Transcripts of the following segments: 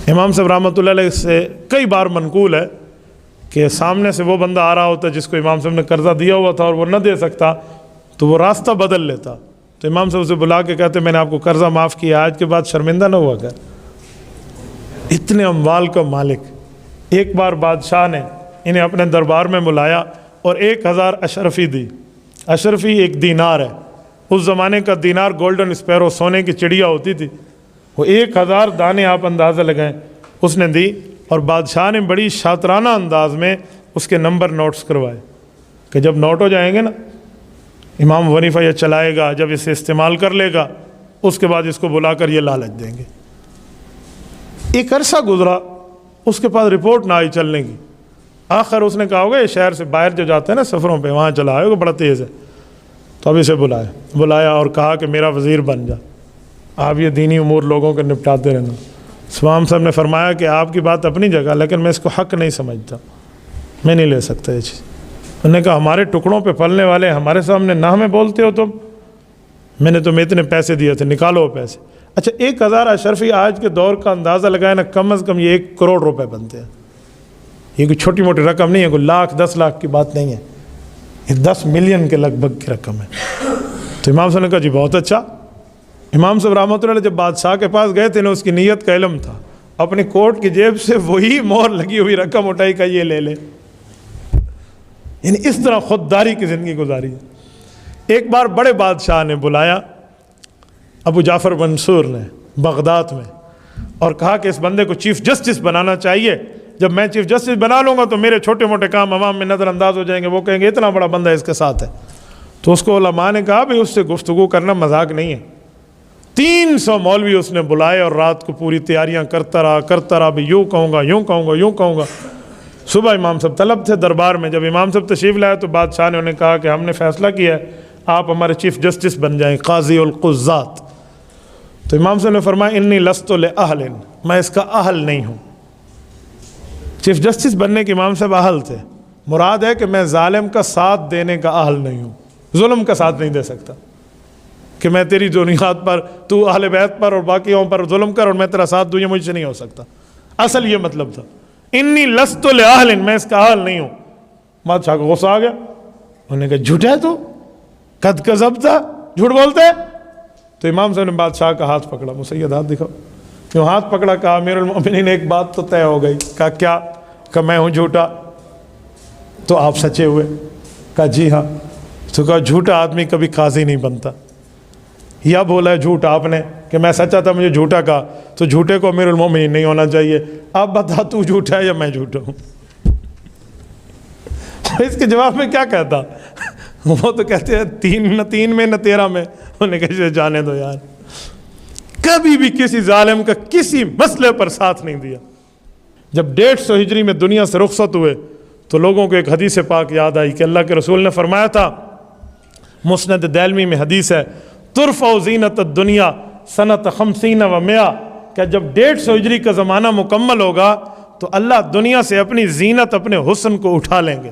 امام صاحب رحمۃ اللہ علیہ سے کئی بار منقول ہے کہ سامنے سے وہ بندہ آ رہا ہوتا جس کو امام صاحب نے قرضہ دیا ہوا تھا اور وہ نہ دے سکتا تو وہ راستہ بدل لیتا، تو امام صاحب اسے بلا کے کہتے میں نے آپ کو قرضہ معاف کیا، آج کے بعد شرمندہ نہ ہوا کر۔ اتنے اموال کا مالک۔ ایک بار بادشاہ نے انہیں اپنے دربار میں بلایا اور 1000 اشرفی دی۔ اشرفی ایک دینار ہے، اس زمانے کا دینار گولڈن اسپیرو، سونے کی چڑیا ہوتی تھی، وہ 1000 دانے آپ اندازہ لگائیں اس نے دی، اور بادشاہ نے بڑی شاطرانہ انداز میں اس کے نمبر نوٹس کروائے کہ جب نوٹ ہو جائیں گے نا امام حنیفہ یہ چلائے گا، جب اسے استعمال کر لے گا اس کے بعد اس کو بلا کر یہ لالچ دیں گے۔ ایک عرصہ گزرا، اس کے پاس رپورٹ نہ آئی چلنے کی۔ آخر اس نے کہا ہوگا یہ شہر سے باہر جو جاتے ہیں نا سفروں پہ وہاں چلا آئے گا، بڑا تیز ہے، تو اب اسے بلایا اور کہا کہ میرا وزیر بن جا، آپ یہ دینی امور لوگوں کے نپٹاتے رہنا۔ امام صاحب نے فرمایا کہ آپ کی بات اپنی جگہ، لیکن میں اس کو حق نہیں سمجھتا، میں نہیں لے سکتا یہ چیز۔ انہوں نے کہا ہمارے ٹکڑوں پہ پلنے والے ہمارے سامنے نہ ہمیں بولتے ہو تم، میں نے تمہیں اتنے پیسے دیے تھے، نکالو وہ پیسے۔ اچھا 1000 اشرفی آج کے دور کا اندازہ لگائے نا، کم از کم یہ 1 کروڑ روپے بنتے ہیں۔ یہ کوئی چھوٹی موٹی رقم نہیں ہے، کوئی لاکھ 10 لاکھ کی بات نہیں ہے، یہ 10 ملین کے لگ بھگ کی رقم ہے۔ تو امام صاحب نے کہا جی بہت اچھا۔ امام صاحب رحمۃ اللہ علیہ جب بادشاہ کے پاس گئے تھے نا، اس کی نیت کا علم تھا، اپنی کوٹ کی جیب سے وہی مہر لگی ہوئی رقم اٹھائی کا یہ لے لے، یعنی اس طرح خودداری کی زندگی گزاری ہے۔ ایک بار بڑے بادشاہ نے بلایا ابو جعفر منصور نے بغداد میں اور کہا کہ اس بندے کو چیف جسٹس بنانا چاہیے، جب میں چیف جسٹس بنا لوں گا تو میرے چھوٹے موٹے کام عوام میں نظر انداز ہو جائیں گے، وہ کہیں گے اتنا بڑا بندہ اس کے ساتھ ہے۔ تو اس کو علماء نے کہا بھئی اس سے گفتگو کرنا مذاق نہیں ہے۔ 300 مولوی اس نے بلائے اور رات کو پوری تیاریاں کرتا رہا بھی یوں کہوں گا یوں کہوں گا یوں کہوں گا۔ صبح امام صاحب طلب تھے دربار میں، جب امام صاحب تشریف لائے تو بادشاہ نے انہیں کہا کہ ہم نے فیصلہ کیا ہے آپ ہمارے چیف جسٹس بن جائیں، قاضی القضات۔ تو امام صاحب نے فرمایا انی لست لأہل، میں اس کا اہل نہیں ہوں۔ چیف جسٹس بننے کے امام صاحب اہل تھے، مراد ہے کہ میں ظالم کا ساتھ دینے کا اہل نہیں ہوں، ظلم کا ساتھ نہیں دے سکتا کہ میں تیری دنیات پر تو اہل بیت پر اور باقیوں پر ظلم کر اور میں تیرا ساتھ دوں، یہ مجھ سے نہیں ہو سکتا۔ اصل یہ مطلب تھا انی لست لأہل، میں اس کا اہل نہیں ہوں۔ بادشاہ کو غصہ آ گیا، انہوں نے کہا جھوٹا ہے تو، قد کذبتا، جھوٹ بولتے ہے۔ تو امام صاحب نے بادشاہ کا ہاتھ پکڑا، مسید ہاتھ دکھاؤ، کیوں ہاتھ پکڑا؟ کہا امیر المؤمنین ایک بات تو طے ہو گئی۔ کہا کیا؟ کہ میں ہوں جھوٹا، تو آپ سچے ہوئے؟ کہا جی ہاں۔ تو کہا جھوٹا آدمی کبھی قاضی نہیں بنتا، یا بولا ہے جھوٹ آپ نے کہ میں سچا تھا مجھے جھوٹا کہا، تو جھوٹے کو امیر المؤمنین نہیں ہونا چاہیے۔ اب بتا تو جھوٹا ہے یا میں جھوٹا ہوں؟ اس کے جواب میں کیا کہتا؟ وہ تو کہتے ہیں 3 نہ 3 میں نہ 13 میں۔ انہوں نے کہا جانے دو یار، کبھی بھی کسی ظالم کا کسی مسئلے پر ساتھ نہیں دیا۔ جب 150 ہجری میں دنیا سے رخصت ہوئے تو لوگوں کو ایک حدیث پاک یاد آئی کہ اللہ کے رسول نے فرمایا تھا، مسند دیلمی میں حدیث ہے، ترفع زینت الدنیا سنت 50 و 100، کہ جب 150 ہجری کا زمانہ مکمل ہوگا تو اللہ دنیا سے اپنی زینت، اپنے حسن کو اٹھا لیں گے۔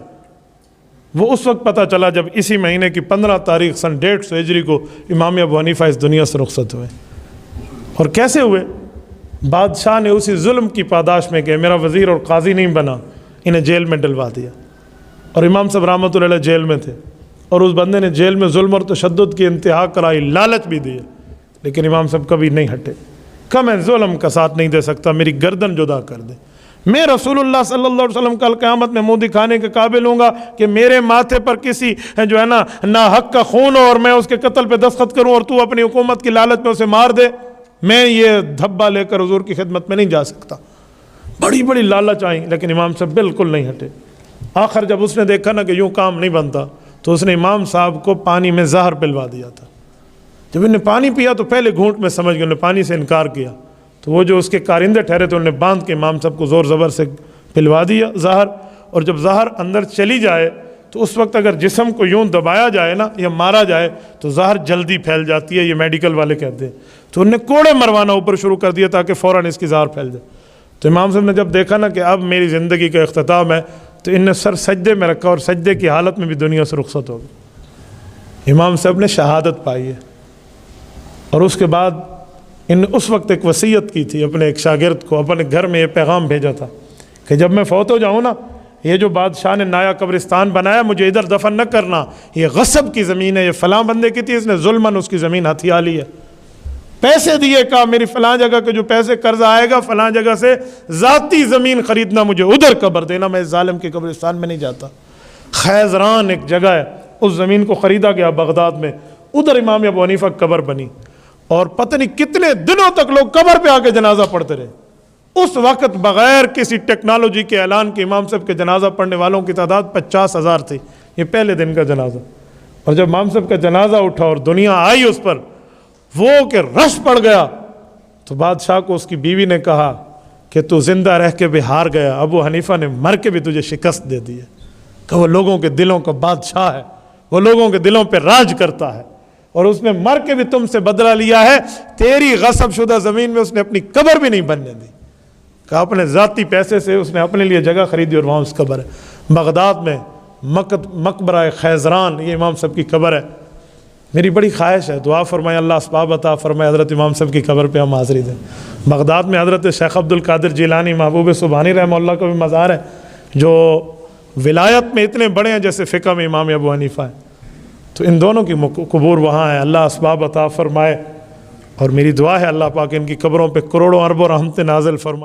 وہ اس وقت پتہ چلا جب اسی مہینے کی 15 تاریخ سن 150 ہجری کو امام ابو حنیفہ اس دنیا سے رخصت ہوئے۔ اور کیسے ہوئے؟ بادشاہ نے اسی ظلم کی پاداش میں کہ میرا وزیر اور قاضی نہیں بنا، انہیں جیل میں ڈلوا دیا، اور امام صاحب رحمۃ اللہ علیہ جیل میں تھے، اور اس بندے نے جیل میں ظلم اور تشدد کی انتہا کرائی، لالچ بھی دی، لیکن امام صاحب کبھی نہیں ہٹے۔ کہ میں ظلم کا ساتھ نہیں دے سکتا، میری گردن جدا کر دے۔ میں رسول اللہ صلی اللہ علیہ وسلم کل قیامت میں منہ دکھانے کے قابل ہوں گا کہ میرے ماتھے پر کسی جو ہے نا ناحق کا خون ہو اور میں اس کے قتل پہ دستخط کروں اور تو اپنی حکومت کی لالچ میں اسے مار دے، میں یہ دھبا لے کر حضور کی خدمت میں نہیں جا سکتا۔ بڑی بڑی لالچ آئیں لیکن امام صاحب بالکل نہیں ہٹے۔ آخر جب اس نے دیکھا نا کہ یوں کام نہیں بنتا تو اس نے امام صاحب کو پانی میں زہر پلوا دیا تھا۔ جب انہیں پانی پیا تو پہلے گھونٹ میں سمجھ گئے، انہوں نے پانی سے انکار کیا، تو وہ جو اس کے کارندے ٹھہرے تھے انہوں نے باندھ کے امام صاحب کو زور زبر سے پلوا دیا زہر۔ اور جب زہر اندر چلی جائے تو اس وقت اگر جسم کو یوں دبایا جائے نا یا مارا جائے تو زہر جلدی پھیل جاتی ہے، یہ میڈیکل والے کہتے ہیں۔ تو انہوں نے کوڑے مروانا اوپر شروع کر دیا تاکہ فوراً اس کی زہر پھیل جائے۔ تو امام صاحب نے جب دیکھا نا کہ اب میری زندگی کا اختتام ہے تو ان نے سر سجدے میں رکھا اور سجدے کی حالت میں بھی دنیا سے رخصت ہو گئی۔ امام صاحب نے شہادت پائی ہے، اور اس کے بعد ان اس وقت ایک وصیت کی تھی اپنے ایک شاگرد کو، اپنے گھر میں یہ پیغام بھیجا تھا کہ جب میں فوت ہو جاؤں نا، یہ جو بادشاہ نے نایا قبرستان بنایا مجھے ادھر دفن نہ کرنا، یہ غصب کی زمین ہے، یہ فلاں بندے کی تھی، اس نے ظلماً اس کی زمین ہتھیا لی ہے، پیسے دیے، کہا میری فلاں جگہ کے جو پیسے قرض آئے گا فلاں جگہ سے ذاتی زمین خریدنا، مجھے ادھر قبر دینا، میں اس ظالم کے قبرستان میں نہیں جاتا۔ خیزران ایک جگہ ہے، اس زمین کو خریدا گیا بغداد میں، ادھر امام ابو حنیفہ کی قبر بنی، اور پتہ نہیں کتنے دنوں تک لوگ قبر پہ آ کے جنازہ پڑھتے رہے۔ اس وقت بغیر کسی ٹیکنالوجی کے اعلان کے امام صاحب کے جنازہ پڑھنے والوں کی تعداد 50,000 تھی، یہ پہلے دن کا جنازہ۔ اور جب امام صاحب کا جنازہ اٹھا اور دنیا آئی اس پر، وہ کہ رش پڑ گیا، تو بادشاہ کو اس کی بیوی نے کہا کہ تو زندہ رہ کے بھی ہار گیا، ابو حنیفہ نے مر کے بھی تجھے شکست دے دی ہے، کہ وہ لوگوں کے دلوں کا بادشاہ ہے، وہ لوگوں کے دلوں پہ راج کرتا ہے، اور اس نے مر کے بھی تم سے بدلہ لیا ہے، تیری غصب شدہ زمین میں اس نے اپنی قبر بھی نہیں بننے دی، کہ اپنے ذاتی پیسے سے اس نے اپنے لیے جگہ خریدی اور وہاں اس قبر ہے۔ بغداد میں مقبرہ خیزران، یہ امام صاحب کی قبر ہے۔ میری بڑی خواہش ہے، دعا فرمائے اللہ اسباب عطا فرمائے، حضرت امام صاحب کی قبر پہ ہم حاضری دیں۔ بغداد میں حضرت شیخ عبد القادر جیلانی محبوب سبحانی رحمہ اللہ کا بھی مزار ہے، جو ولایت میں اتنے بڑے ہیں جیسے فقہ میں امام ابو حنیفہ ہے، تو ان دونوں کی قبور وہاں ہے، اللہ اسباب عطا فرمائے، اور میری دعا ہے اللہ پاک ان کی قبروں پہ کروڑوں اربوں رحمتیں نازل فرمائے۔